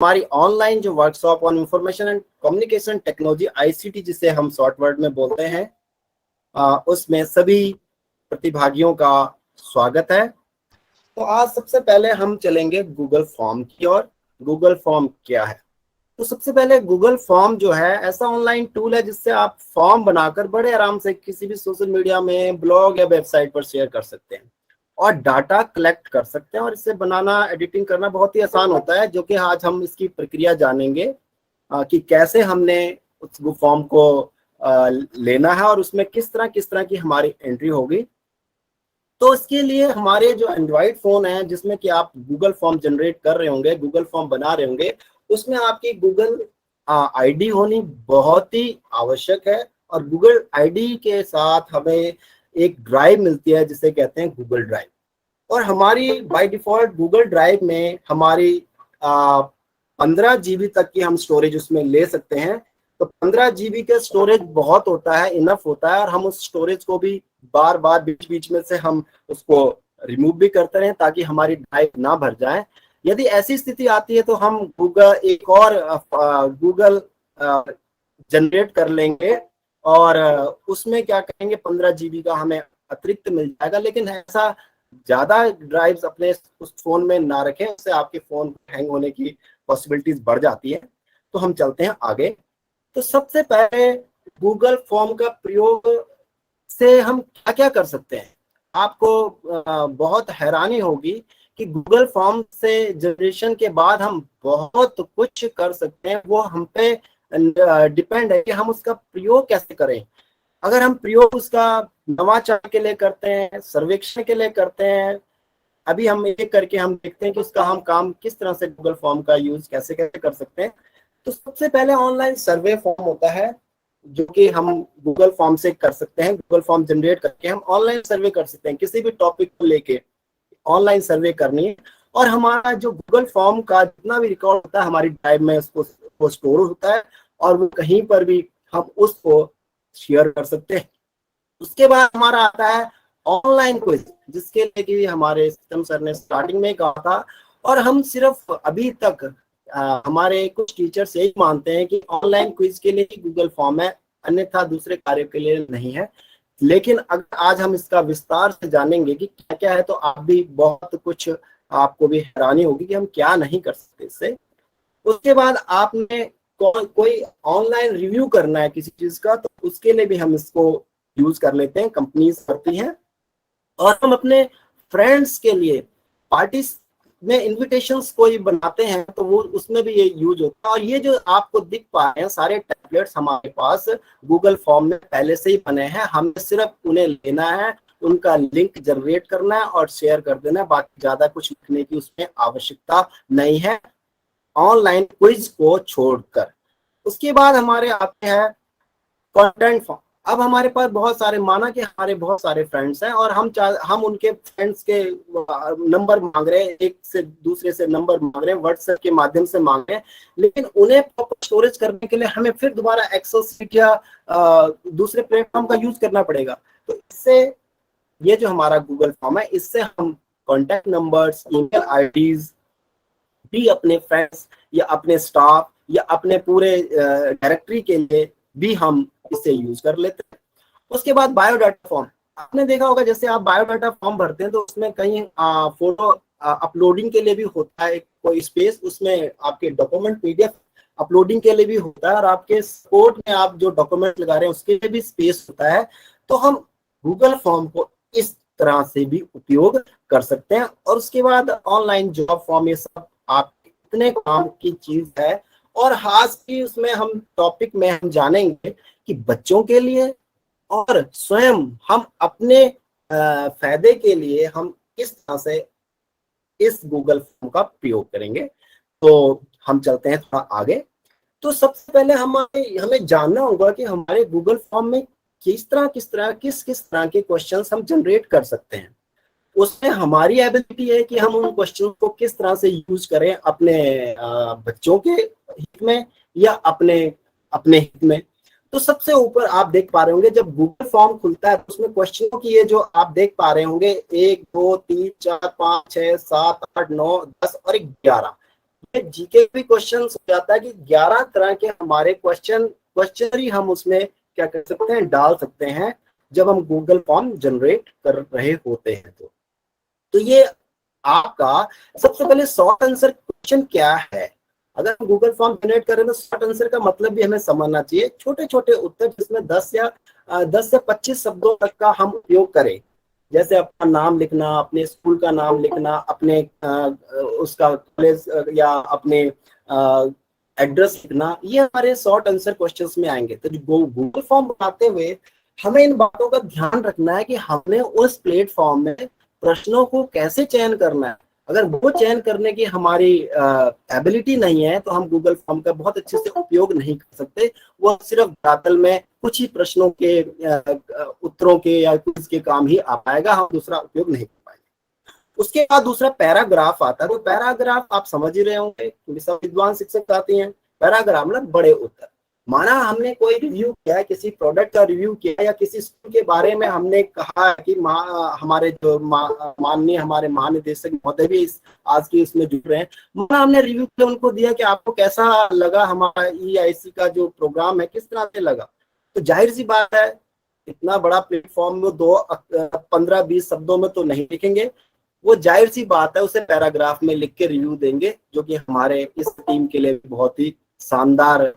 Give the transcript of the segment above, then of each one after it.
हमारी ऑनलाइन जो workshop on information and communication technology ICT जिसे हम शॉर्ट वर्ड में बोलते हैं, उसमें सभी प्रतिभागियों का स्वागत है। तो आज सबसे पहले हम चलेंगे गूगल फॉर्म की ओर। गूगल फॉर्म क्या है? तो सबसे पहले गूगल फॉर्म जो है ऐसा ऑनलाइन टूल है जिससे आप फॉर्म बनाकर बड़े आराम से किसी भी सोशल मीडिया में, ब्लॉग या वेबसाइट पर शेयर कर सकते हैं और डाटा कलेक्ट कर सकते हैं। और इसे बनाना, एडिटिंग करना बहुत ही आसान होता है, जो कि आज हम इसकी प्रक्रिया जानेंगे कि कैसे हमने उस फॉर्म को लेना है और उसमें किस तरह की हमारी एंट्री होगी। तो इसके लिए हमारे जो एंड्रॉइड फोन है जिसमें कि आप गूगल फॉर्म जनरेट कर रहे होंगे, गूगल फॉर्म बना रहे होंगे, उसमें आपकी गूगल आईडी होनी बहुत ही आवश्यक है। और गूगल आईडी के साथ हमें एक ड्राइव मिलती है जिसे कहते हैं गूगल ड्राइव। और हमारी बाय डिफॉल्ट गूगल ड्राइव में हमारी 15 GB तक की हम स्टोरेज उसमें ले सकते हैं। तो 15 GB का स्टोरेज बहुत होता है, इनफ होता है। और हम उस स्टोरेज को भी बार बार बीच बीच में से हम उसको रिमूव भी करते रहें ताकि हमारी ड्राइव ना भर जाए। यदि ऐसी स्थिति आती है तो हम गूगल एक और गूगल जनरेट कर लेंगे और उसमें क्या करेंगे, 15 GB का हमें अतिरिक्त मिल जाएगा। लेकिन ऐसा ज्यादा ड्राइव्स अपने उस फोन में ना रखें, उससे आपके फोन हैंग होने की पॉसिबिलिटीज बढ़ जाती है। तो हम चलते हैं आगे। तो सबसे पहले गूगल फॉर्म का प्रयोग से हम क्या क्या कर सकते हैं। आपको बहुत हैरानी होगी कि गूगल फॉर्म से जनरेशन के बाद हम बहुत कुछ कर सकते हैं। वो हम पे डिपेंड है कि हम उसका प्रयोग कैसे करें। अगर हम प्रयोग उसका नवाचार के लिए करते हैं, सर्वेक्षण के लिए करते हैं, अभी हम एक करके हम देखते हैं कि उसका हम काम किस तरह से गूगल फॉर्म का यूज कैसे कैसे कर सकते हैं। तो सबसे पहले ऑनलाइन सर्वे फॉर्म होता है जो कि हम गूगल फॉर्म से कर सकते हैं। गूगल फॉर्म जनरेट करके हम ऑनलाइन सर्वे कर सकते हैं, किसी भी टॉपिक को लेके ऑनलाइन सर्वे करनी है। और हमारा जो गूगल फॉर्म का जितना भी रिकॉर्ड होता है हमारी ड्राइव में उसको स्टोर होता है और वो कहीं पर भी हम उसको शेयर कर सकते हैं। उसके बाद हमारा आता है ऑनलाइन क्विज, जिसके लिए कि हमारे सिस्टम सर ने स्टार्टिंग में कहा था। और हम सिर्फ अभी तक हमारे कुछ टीचर्स यही मानते हैं कि ऑनलाइन क्विज के लिए ही गूगल फॉर्म है, अन्यथा दूसरे कार्य के लिए नहीं है। लेकिन अगर आज हम इसका विस्तार से जानेंगे कि क्या क्या है, तो आप भी बहुत कुछ, आपको भी हैरानी होगी कि हम क्या नहीं कर सकते इससे। उसके बाद आपने कोई ऑनलाइन रिव्यू करना है किसी चीज का, तो उसके लिए भी हम इसको यूज कर लेते हैं, कंपनीज करती हैं। और हम अपने फ्रेंड्स के लिए पार्टी में इनविटेशंस कोई बनाते हैं तो वो उसमें भी ये यूज होता है। और ये जो आपको दिख पा रहे हैं सारे टेम्पलेट्स हमारे पास गूगल फॉर्म में पहले से ही बने हैं, हमें सिर्फ उन्हें लेना है, उनका लिंक जनरेट करना है और शेयर कर देना है। बाकी ज्यादा कुछ लिखने की उसमें आवश्यकता नहीं है ऑनलाइन क्विज को छोड़कर। उसके बाद हमारे आते हैं कंटेंट फॉर्म। अब हमारे पास बहुत सारे, माना कि हमारे बहुत सारे फ्रेंड्स हैं और हम उनके फ्रेंड्स के नंबर मांग रहे हैं, एक से दूसरे से नंबर मांग रहे हैं, व्हाट्सएप के माध्यम से मांग रहे हैं। लेकिन उन्हें प्रॉपर स्टोरेज करने के लिए हमें फिर दोबारा एक्सेल शीट या दूसरे प्लेटफॉर्म का यूज करना पड़ेगा। तो इससे ये जो हमारा गूगल फॉर्म है, इससे हम कॉन्टेक्ट नंबर्स, ईमेल आईडीज भी अपने फ्रेंड्स या अपने स्टाफ या अपने पूरे डायरेक्टरी के लिए भी हम इसे यूज कर लेते हैं। उसके बाद बायोडाटा फॉर्म। आपने देखा होगा जैसे आप बायोडाटा फॉर्म भरते हैं तो उसमें कहीं फोटो अपलोडिंग के लिए भी होता है कोई स्पेस, उसमें आपके डॉक्यूमेंट पीडीएफ अपलोडिंग के लिए भी होता है और आपके सपोर्ट में आप जो डॉक्यूमेंट लगा रहे हैं उसके लिए भी स्पेस होता है। तो हम गूगल फॉर्म को इस तरह से भी उपयोग कर सकते हैं। और उसके बाद ऑनलाइन जॉब फॉर्म, ये सब आप इतने काम की चीज है। और खास की उसमें हम टॉपिक में हम जानेंगे कि बच्चों के लिए और स्वयं हम अपने फायदे के लिए हम किस तरह से इस गूगल फॉर्म का प्रयोग करेंगे। तो हम चलते हैं थोड़ा आगे। तो सबसे पहले हमें जानना होगा कि हमारे गूगल फॉर्म में किस किस तरह के क्वेश्चंस हम जनरेट कर सकते हैं। उसमें हमारी एबिलिटी है कि हम उन क्वेश्चन को किस तरह से यूज करें अपने बच्चों के हित में या अपने अपने हित में। तो सबसे ऊपर आप देख पा रहे होंगे जब गूगल फॉर्म खुलता है तो उसमें क्वेश्चनों की ये जो आप देख पा रहे होंगे 1 2 3 4 5 6 7 8 9 10 और 11, उसमें जीके भी क्वेश्चन हो जाता है कि 11 तरह के हमारे क्वेश्चनरी हम उसमें क्या कर सकते हैं, डाल सकते हैं, जब हम गूगल फॉर्म जनरेट कर रहे होते हैं। तो ये आपका सबसे पहले शॉर्ट आंसर क्वेश्चन क्या है। अगर हम गूगल फॉर्म जनरेट कर रहे हैं तो शॉर्ट आंसर का मतलब भी हमें समझना चाहिए। छोटे छोटे उत्तर जिसमें 10 से 25 शब्दों तक का हम उपयोग करें, जैसे अपना नाम लिखना, अपने स्कूल का नाम लिखना, अपने उसका कॉलेज या अपने एड्रेस लिखना, ये हमारे शॉर्ट आंसर क्वेश्चंस में आएंगे। तो गूगल फॉर्म बनाते हुए हमें इन बातों का ध्यान रखना है कि हमने उस प्लेटफॉर्म में प्रश्नों को कैसे चयन करना है। अगर वो चयन करने की हमारी एबिलिटी नहीं है तो हम गूगल फॉर्म का बहुत अच्छे से उपयोग नहीं कर सकते। वो सिर्फ धरातल में कुछ ही प्रश्नों के उत्तरों के या क्विज के काम ही आ पाएगा, हम दूसरा उपयोग नहीं कर पाएंगे। उसके बाद दूसरा पैराग्राफ आता है। तो पैराग्राफ आप समझ ही रहे होंगे क्योंकि सब विद्वान शिक्षक आते हैं। पैराग्राफ मतलब बड़े उत्तर। माना हमने कोई रिव्यू किया, किसी प्रोडक्ट का रिव्यू किया या किसी स्कूल के बारे में हमने कहा कि हमारे जो माननीय हमारे महानिदेशक महोदय भी आज की इसमें जुड़ रहे हैं, माना हमने रिव्यू किया, उनको दिया कि आपको कैसा लगा हमारा EIC का जो प्रोग्राम है, किस तरह से लगा। तो जाहिर सी बात है इतना बड़ा प्लेटफॉर्म में 15-20 शब्दों में तो नहीं लिखेंगे। वो जाहिर सी बात है उसे पैराग्राफ में लिख के रिव्यू देंगे, जो कि हमारे इस टीम के लिए बहुत ही शानदार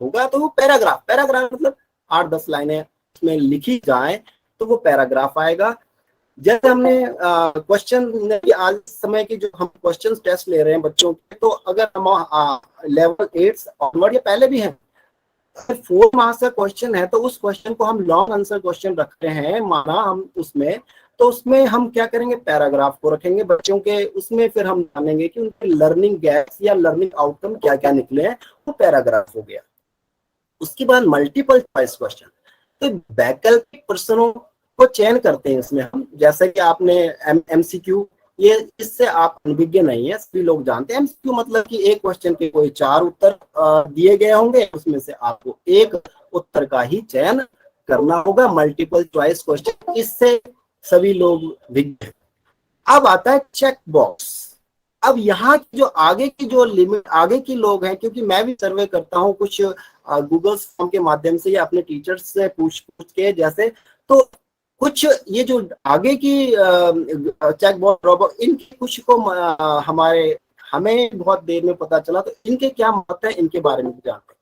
होगा। तो वो पैराग्राफ मतलब 8-10 लाइनें उसमें लिखी जाए तो वो पैराग्राफ आएगा। जैसे हमने क्वेश्चन आज समय की जो हम क्वेश्चन टेस्ट ले रहे हैं बच्चों के, तो अगर हम लेवल 8 ऑनवर्ड या पहले भी हैं, 4 मार्क्स का क्वेश्चन है तो उस क्वेश्चन को हम लॉन्ग आंसर क्वेश्चन रखते हैं, माना हम उसमें, तो उसमें हम क्या करेंगे, पैराग्राफ को रखेंगे बच्चों के। उसमें फिर हम जानेंगे कि उनके लर्निंग गैप्स या लर्निंग आउटकम क्या क्या निकले हैं, वो पैराग्राफ हो गया। उसके बाद मल्टीपल चॉइस क्वेश्चन, तो वैकल्पिक प्रश्नों को चयन करते हैं इसमें हम। जैसे कि आपने MCQ, ये इससे आप अनभिज्ञ नहीं है, सभी लोग जानते हैं। MCQ मतलब कि एक क्वेश्चन के कोई 4 उत्तर दिए गए होंगे, उसमें से आपको एक उत्तर का ही चयन करना होगा। मल्टीपल चॉइस क्वेश्चन, इससे सभी लोग विज्ञ। अब आता है चेक बॉक्स। अब यहाँ की जो आगे की जो लिमिट, आगे की लोग हैं, क्योंकि मैं भी सर्वे करता हूँ कुछ गूगल फॉर्म के माध्यम से या अपने टीचर्स से पूछ के, जैसे तो कुछ ये जो आगे की चेक बॉक्स, इनके कुछ को हमें बहुत देर में पता चला, तो इनके क्या मत है इनके बारे में जानते हैं।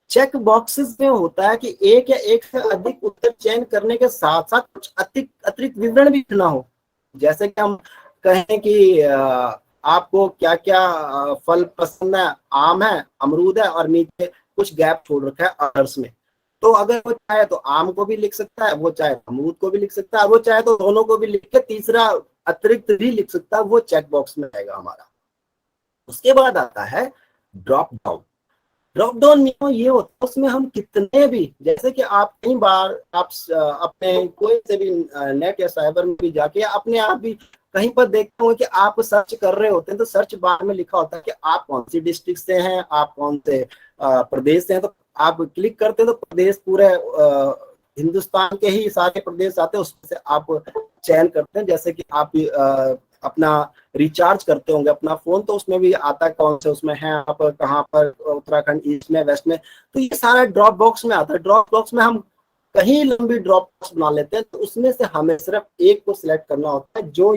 चेक बॉक्सेस में होता है कि एक या एक से अधिक उत्तर चयन करने के साथ साथ कुछ अतिरिक्त विवरण भी लिखना हो। जैसे कि हम कहें कि आपको क्या क्या फल पसंद है, आम है, अमरूद है, और नीचे कुछ गैप छोड़ रखा है अदर्स में। तो अगर वो चाहे तो आम को भी लिख सकता है, वो चाहे अमरूद को भी लिख सकता है, वो चाहे तो दोनों को भी लिख के तीसरा अतिरिक्त भी लिख सकता है, वो चेक बॉक्स में आएगा हमारा। उसके बाद आता है ड्रॉप डाउन मेनू। ये होता है उसमें हम कितने भी, जैसे कि आप कई बार आप अपने कोई से भी नेट या साइबर में भी जाके अपने आप भी कहीं पर देखते होंगे कि आप सर्च कर रहे होते हैं, तो सर्च बार में लिखा होता है कि आप कौन सी डिस्ट्रिक्ट से हैं, आप कौन से प्रदेश से हैं। तो आप क्लिक करते हैं तो प्रदेश पूरे हिंदुस्तान के ही सारे प्रदेश आते हैं, उसमें से आप चयन करते हैं। जैसे कि आप अपना रिचार्ज करते होंगे अपना फोन, तो उसमें भी आता है कौन से उसमें है आप कहाँ पर, उत्तराखंड ईस्ट में, वेस्ट में। तो ये सारा ड्रॉप बॉक्स में आता है। ड्रॉप बॉक्स में हम कहीं लंबी ड्रॉप बॉक्स बना लेते हैं, तो उसमें से हमें सिर्फ एक को सिलेक्ट करना होता है, जो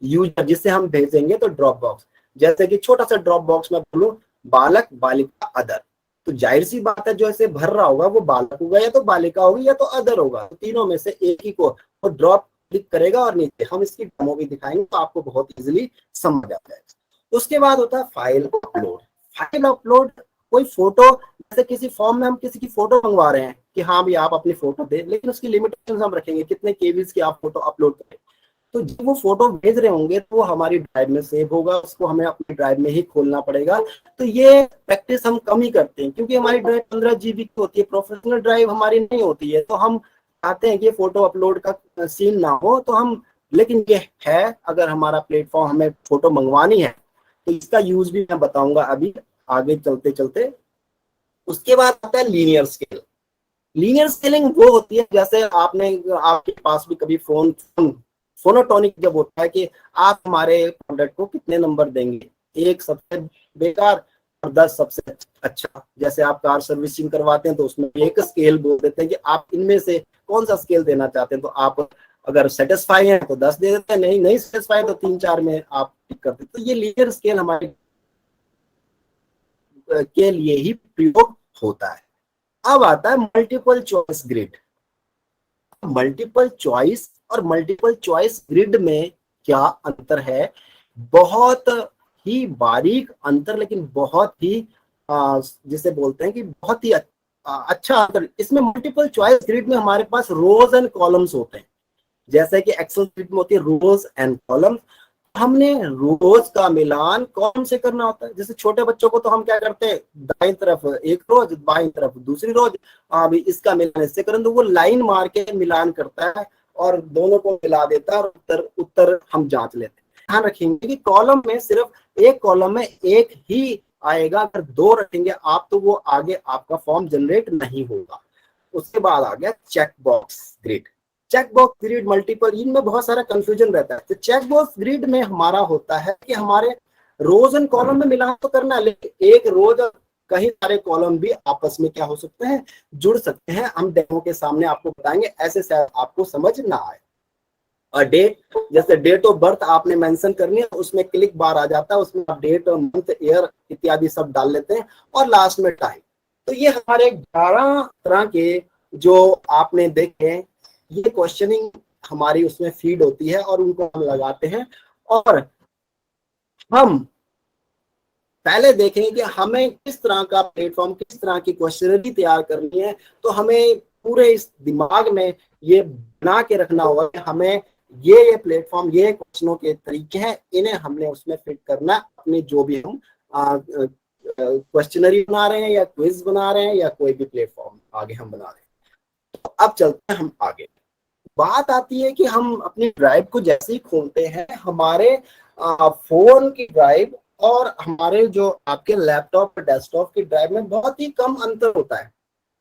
यूजर जिसे हम भेजेंगे। तो ड्रॉप बॉक्स, जैसे कि छोटा सा ड्रॉप बॉक्स में बोलूं बालक, बालिका, अदर, तो जाहिर सी बात है जो ऐसे भर रहा होगा वो बालक होगा या तो बालिका होगी या तो अदर होगा। तो तीनों में से एक ही को वो ड्रॉप क्लिक करेगा और नीचे हम इसकी डेमो भी दिखाएंगे, तो आपको बहुत इजीली समझ आ जाएगा। उसके बाद होता है फाइल अपलोड। कोई फोटो, जैसे किसी फॉर्म में हम किसी की फोटो मंगवा रहे हैं कि हाँ भी आप अपनी फोटो दे, लेकिन उसकी लिमिटेशन हम रखेंगे कितने केबीज की आप फोटो अपलोड करें। तो जब वो फोटो भेज रहे होंगे तो वो हमारी ड्राइव में सेव होगा, उसको हमें अपनी ड्राइव में ही खोलना पड़ेगा। तो ये प्रैक्टिस हम कम ही करते हैं, क्योंकि हमारी ड्राइव 15 GB की होती है, प्रोफेशनल ड्राइव हमारी नहीं होती है। तो हम चाहते हैं कि फोटो अपलोड का सीन ना हो, तो हम, लेकिन ये है अगर हमारा प्लेटफॉर्म हमें फोटो मंगवानी है तो इसका यूज भी मैं बताऊंगा अभी आगे चलते चलते। उसके बाद आता है लीनियर स्केल। लीनियर स्केलिंग वो होती है, जैसे आपके पास भी कभी फोनोटोनिक जब होता है कि आप हमारे प्रोडक्ट को कितने नंबर देंगे, 1 सबसे बेकार और 10 सबसे अच्छा। जैसे आप कार सर्विसिंग करवाते हैं तो उसमें एक स्केल बोल देते हैं कि आप इनमें से कौन सा स्केल देना चाहते हैं, तो आप अगर सेटिस्फाई है तो 10 दे देते हैं, नहीं सेटिस्फाई तो 3-4 में आप टिक करते हैं। तो ये लीनियर स्केल हमारे के लिए ही प्रयोग होता है। अब आता है multiple choice grid. Multiple choice और मल्टीपल चॉइस ग्रिड में क्या अंतर है? बहुत ही बारीक अंतर, लेकिन बहुत ही जिसे बोलते हैं कि बहुत ही अच्छा अंतर। इसमें मल्टीपल चॉइस ग्रिड में हमारे पास रोज एंड कॉलम्स होते हैं, जैसे कि एक्सेल शीट में होती है रोज एंड कॉलम। हमने रोज का मिलान कॉलम से करना होता है। जैसे छोटे बच्चों को तो हम क्या करते हैं, दाईं तरफ एक रोज, बाईं तरफ दूसरी रोज, अभी इसका मिलान इससे करें, तो वो लाइन मार के मिलान करता है और दोनों को मिला देता है और उत्तर उत्तर हम जांच लेते हैं। ध्यान रखेंगे कि कॉलम में सिर्फ एक कॉलम में एक ही आएगा, अगर 2 रखेंगे आप तो वो आगे आपका फॉर्म जनरेट नहीं होगा। उसके बाद आ गया check box grid. Check box grid multiple, इनमें बहुत सारा कंफ्यूजन रहता है। तो चेक बॉक्स ग्रिड में हमारा होता है कि हमारे रोज एंड कॉलम में मिलान तो करना है, लेकिन एक रोज और कई सारे कॉलम भी आपस में क्या हो सकते हैं, जुड़ सकते हैं। हम डेमो के सामने आपको बताएंगे, ऐसे शायद आपको समझ ना आए। और डेट, जैसे डेट ऑफ बर्थ आपने मेंशन करनी है, उसमें क्लिक बार आ जाता है, उसमें आप डेट और मंथ ईयर इत्यादि सब डाल लेते हैं, और लास्ट में टाइम। तो ये हमारे 11 तरह के जो आपने देखे, ये क्वेश्चनिंग हमारी उसमें फीड होती है और उनको हम लगाते हैं। और हम पहले देखेंगे कि हमें किस तरह का प्लेटफॉर्म, किस तरह की क्वेश्चनरी तैयार करनी है। तो हमें पूरे इस दिमाग में ये बना के रखना होगा कि हमें ये प्लेटफॉर्म, ये क्वेश्चनों के तरीके हैं, इन्हें हमने उसमें फिट करना, अपने जो भी हम क्वेश्चनरी बना रहे हैं या क्विज बना रहे हैं या कोई भी प्लेटफॉर्म आगे हम बना रहे हैं। तो अब चलते हैं हम आगे। बात आती है कि हम अपनी ड्राइव को जैसे ही खोलते हैं, हमारे फोन की ड्राइव और हमारे जो आपके लैपटॉप डेस्कटॉप की ड्राइव में बहुत ही कम अंतर होता है,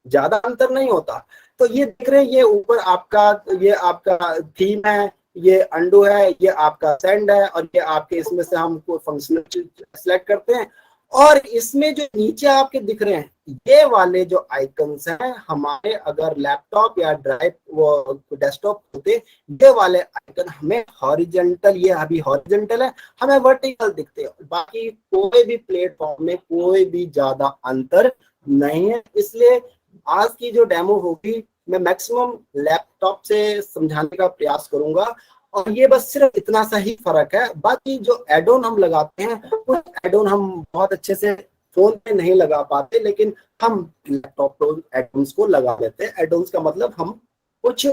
ज्यादा अंतर नहीं होता। तो ये देख रहे हैं, ये ऊपर आपका, ये आपका थीम है, ये अंडू है, ये आपका सेंड है, और ये आपके इसमें से हम कोई फंक्शनल सेलेक्ट करते हैं। और इसमें जो नीचे आपके दिख रहे हैं, ये वाले जो आइकन्स हैं, हमारे अगर लैपटॉप या ड्राइव वो डेस्कटॉप होते, ये वाले आइकन हमें हॉरिजॉन्टल, ये अभी हॉरिजॉन्टल है, हमें वर्टिकल दिखते हैं। बाकी कोई भी प्लेटफॉर्म में कोई भी ज्यादा अंतर नहीं है। इसलिए आज की जो डेमो होगी, मैं मैक्सिमम लैपटॉप से समझाने का प्रयास करूंगा, और ये बस सिर्फ इतना सा ही फर्क है। बाकी जो एड ऑन हम लगाते हैं, कुछ एड ऑन हम बहुत अच्छे से फोन पे नहीं लगा पाते, लेकिन हम लैपटॉप पे एड ऑन्स को लगा लेते हैं। एड ऑन्स का मतलब हम कुछ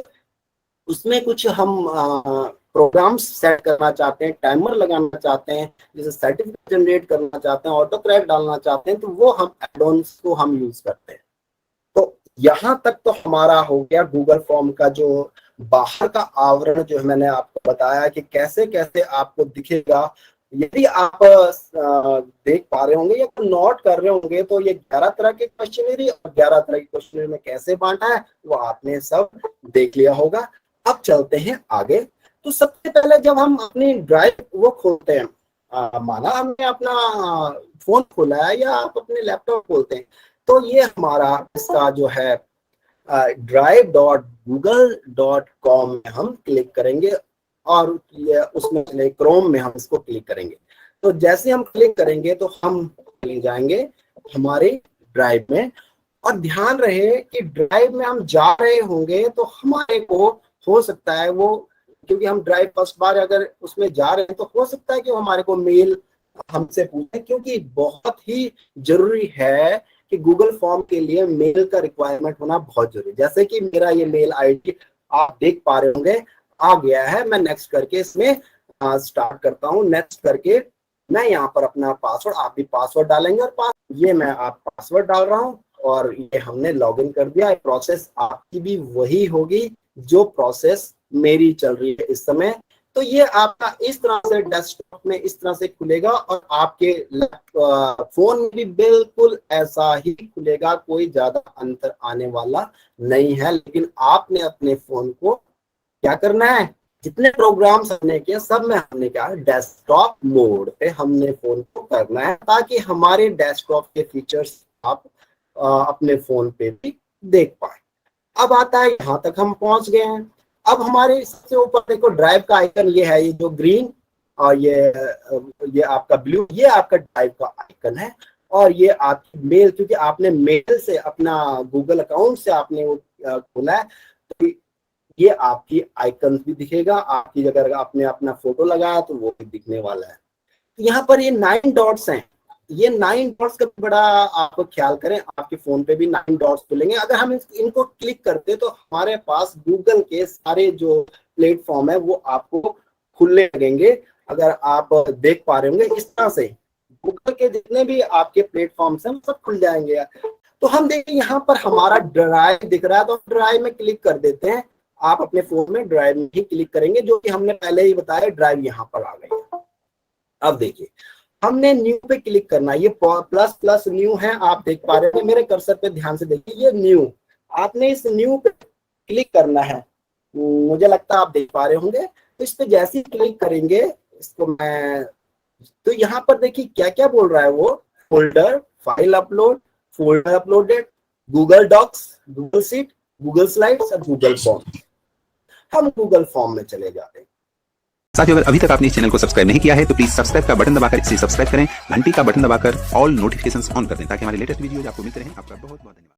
उसमें कुछ हम प्रोग्राम्स सेट करना चाहते हैं, टाइमर लगाना चाहते हैं, जैसे सर्टिफिकेट जनरेट करना चाहते हैं, ऑटो क्रैक डालना चाहते हैं, तो वो हम एड ऑन्स को हम यूज करते हैं। तो यहाँ तक तो हमारा हो गया गूगल फॉर्म का जो बाहर का आवरण, जो मैंने आपको बताया कि कैसे कैसे आपको दिखेगा। यदि आप देख पा रहे होंगे या नोट कर रहे होंगे, तो ये 11 तरह के क्वेश्चनरी और 11 तरह के क्वेश्चनरी में कैसे बांटा है वो आपने सब देख लिया होगा। अब चलते हैं आगे। तो सबसे पहले जब हम अपनी ड्राइव वो खोलते हैं, माना हमने अपना फोन खोला है या आप अपने लैपटॉप खोलते हैं, तो ये हमारा इसका जो है drive.google.com में हम क्लिक करेंगे, और ये उसमें चले क्रोम में हम इसको क्लिक करेंगे। तो जैसे हम क्लिक करेंगे तो हम चले जाएंगे हमारे ड्राइव में। और ध्यान रहे कि ड्राइव में हम जा रहे होंगे तो हमारे को हो सकता है वो, क्योंकि हम ड्राइव फर्स्ट बार अगर उसमें जा रहे हैं, तो हो सकता है कि हमारे को मेल हमसे पूछे, क्योंकि बहुत ही जरूरी है कि गूगल फॉर्म के लिए मेल का रिक्वायरमेंट होना बहुत जरूरी है। जैसे कि मेरा ये मेल आईडी आप देख पा रहे होंगे आ गया है। मैं नेक्स्ट करके इसमें स्टार्ट करता हूँ। नेक्स्ट करके मैं यहाँ पर अपना पासवर्ड, आप भी पासवर्ड डालेंगे, और ये मैं आप पासवर्ड डाल रहा हूँ, और ये हमने लॉगिन कर दिया। प्रोसेस आपकी भी वही होगी जो प्रोसेस मेरी चल रही है इस समय। तो ये आपका इस तरह से डेस्कटॉप में इस तरह से खुलेगा, और आपके फोन में भी बिल्कुल ऐसा ही खुलेगा, कोई ज्यादा अंतर आने वाला नहीं है। लेकिन आपने अपने फोन को क्या करना है, जितने प्रोग्राम्स हमने किए सब में हमने क्या डेस्कटॉप मोड पे हमने फोन को करना है, ताकि हमारे डेस्कटॉप के फीचर्स आप अपने फोन पे भी देख पाए। अब आता है यहाँ तक हम पहुंच गए हैं। अब हमारे सबसे ऊपर देखो ड्राइव का आइकन ये है, ये जो ग्रीन और ये आपका ब्लू, ये आपका ड्राइव का आइकन है। और ये आपकी मेल, क्योंकि आपने मेल से अपना गूगल अकाउंट से आपने वो खोला है, तो ये आपकी आइकन भी दिखेगा। आपकी अगर आपने अपना फोटो लगाया तो वो भी दिखने वाला है। तो यहाँ पर ये 9 डॉट्स हैं, ये 9 डॉट्स का बड़ा आपको ख्याल करें, आपके फोन पे भी 9 डॉट्स खुलेंगे। अगर हम इनको क्लिक करते तो हमारे पास गूगल के सारे जो प्लेटफॉर्म है वो आपको खुलने लगेंगे। अगर आप देख पा रहे होंगे इस तरह से गूगल के जितने भी आपके प्लेटफॉर्म्स हैं वो सब खुल जाएंगे। तो हम देखें यहाँ पर हमारा ड्राइव दिख रहा है, तो ड्राइव में क्लिक कर देते हैं। आप अपने फोन में ड्राइव में ही क्लिक करेंगे, जो कि हमने पहले ही बताया, ड्राइव यहाँ पर आ गई है। अब देखिए हमने न्यू पे क्लिक करना, ये प्लस प्लस न्यू है, आप देख पा रहे हैं। मेरे कर्सर पे ध्यान से देखिए, ये न्यू, आपने इस न्यू पे क्लिक करना है। मुझे लगता है आप देख पा रहे होंगे। तो इस पे जैसे ही क्लिक करेंगे, इसको मैं, तो यहाँ पर देखिए क्या क्या बोल रहा है वो, folder, file upload, folder uploaded, Google Docs, Google sheet, Google Slides और गूगल फॉर्म। हम गूगल फॉर्म में चले जाते हैं। साथियों, अगर अभी तक आपने इस चैनल को सब्सक्राइब नहीं किया है तो प्लीज सब्सक्राइब का बटन दबाकर इसे सब्सक्राइब करें, घंटी का बटन दबाकर ऑल नोटिफिकेशंस ऑन कर दें, ताकि हमारे लेटेस्ट वीडियोज आपको मिलते रहें। आपका बहुत बहुत धन्यवाद।